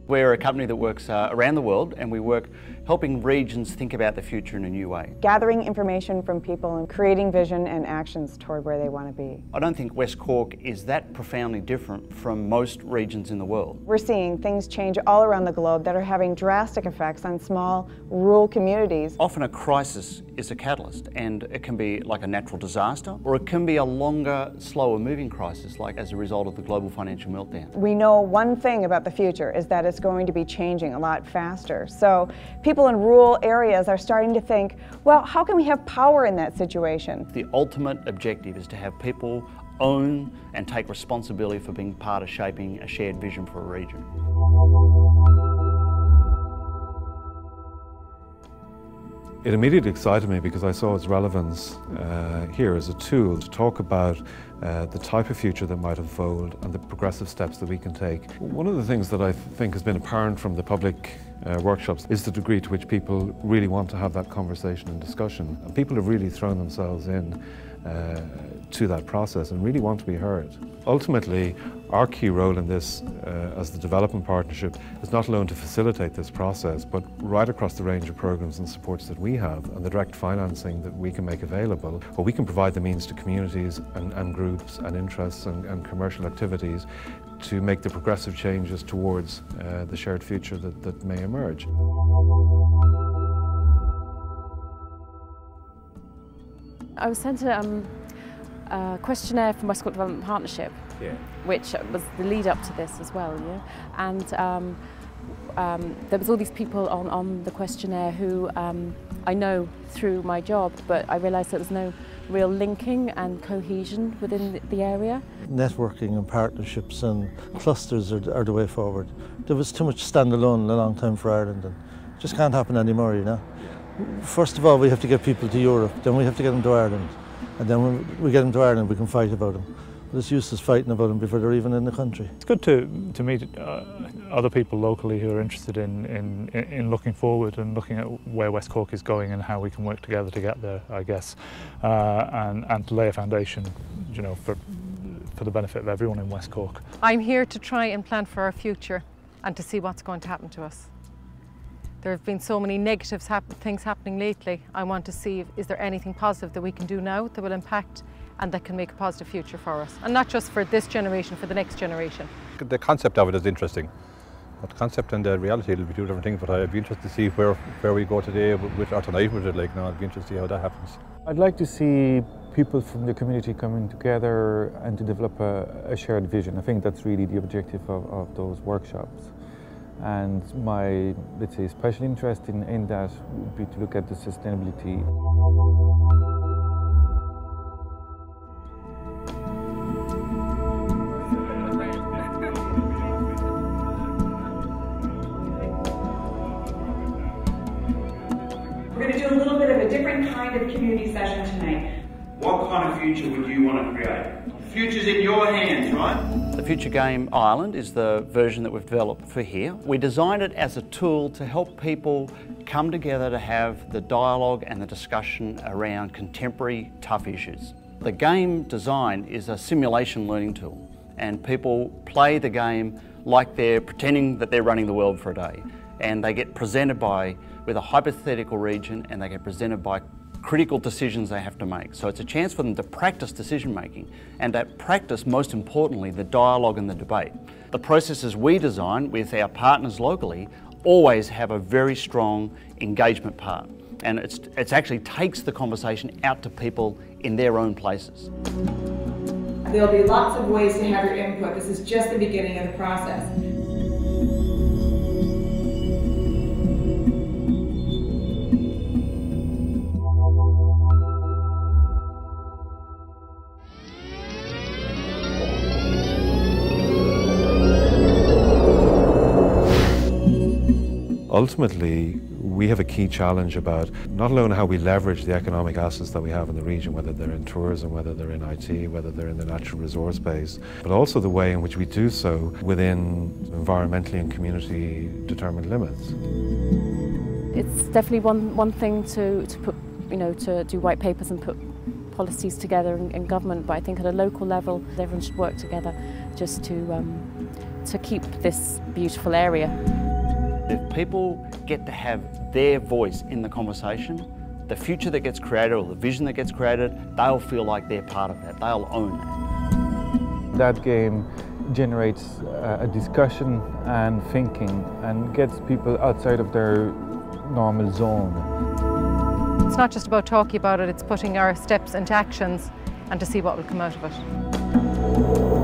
We're a company that works around the world, and we work helping regions think about the future in a new way. Gathering information from people and creating vision and actions toward where they want to be. I don't think West Cork is that profoundly different from most regions in the world. We're seeing things change all around the globe that are having drastic effects on small rural communities. Often a crisis is a catalyst, and it can be like a natural disaster, or it can be a longer, slower moving crisis, like as a result of the global financial meltdown. We know one thing about the future is that it's going to be changing a lot faster. So people in rural areas are starting to think, well, how can we have power in that situation? The ultimate objective is to have people own and take responsibility for being part of shaping a shared vision for a region. It immediately excited me because I saw its relevance here as a tool to talk about the type of future that might unfold and the progressive steps that we can take. One of the things that I think has been apparent from the public workshops is the degree to which people really want to have that conversation and discussion. And people have really thrown themselves in to that process and really want to be heard. Ultimately, our key role in this as the development partnership is not alone to facilitate this process, but right across the range of programs and supports that we have and the direct financing that we can make available, where we can provide the means to communities and groups and interests and commercial activities to make the progressive changes towards the shared future that may emerge. I was sent a questionnaire from West Cork Development Partnership, which was the lead up to this as well, and there was all these people on the questionnaire who I know through my job, but I realised there was no real linking and cohesion within the area. Networking and partnerships and clusters are the way forward. There was too much standalone in a long time for Ireland, and it just can't happen anymore, First of all, we have to get people to Europe, then we have to get them to Ireland. And then when we get them to Ireland, we can fight about them. But it's useless fighting about them before they're even in the country. It's good to meet other people locally who are interested in looking forward and looking at where West Cork is going and how we can work together to get there, I guess, and to lay a foundation, for the benefit of everyone in West Cork. I'm here to try and plan for our future and to see what's going to happen to us. There have been so many negative things happening lately. I want to see, is there anything positive that we can do now that will impact and that can make a positive future for us? And not just for this generation, for the next generation. The concept of it is interesting. But the concept and the reality will be two different things, but I'd be interested to see where we go today or tonight with it. I'd be interested to see how that happens. I'd like to see people from the community coming together and to develop a shared vision. I think that's really the objective of those workshops. And my, let's say, special interest in that would be to look at the sustainability. We're going to do a little bit of a different kind of community session tonight. What kind of future would you want to create? The future's in your hands, right? The Future Game Ireland is the version that we've developed for here. We designed it as a tool to help people come together to have the dialogue and the discussion around contemporary tough issues. The game design is a simulation learning tool, and people play the game like they're pretending that they're running the world for a day. And they get presented with a hypothetical region, and they get presented by critical decisions they have to make. So it's a chance for them to practice decision making and to practice, most importantly, the dialogue and the debate. The processes we design with our partners locally always have a very strong engagement part, and it actually takes the conversation out to people in their own places. There'll be lots of ways to have your input. This is just the beginning of the process. Ultimately, we have a key challenge about not alone how we leverage the economic assets that we have in the region, whether they're in tourism, whether they're in IT, whether they're in the natural resource base, but also the way in which we do so within environmentally and community determined limits. It's definitely one thing to put, to do white papers and put policies together in government, but I think at a local level everyone should work together just to to keep this beautiful area. If people get to have their voice in the conversation, the future that gets created or the vision that gets created, they'll feel like they're part of that, they'll own that. That game generates a discussion and thinking and gets people outside of their normal zone. It's not just about talking about it, it's putting our steps into actions and to see what will come out of it.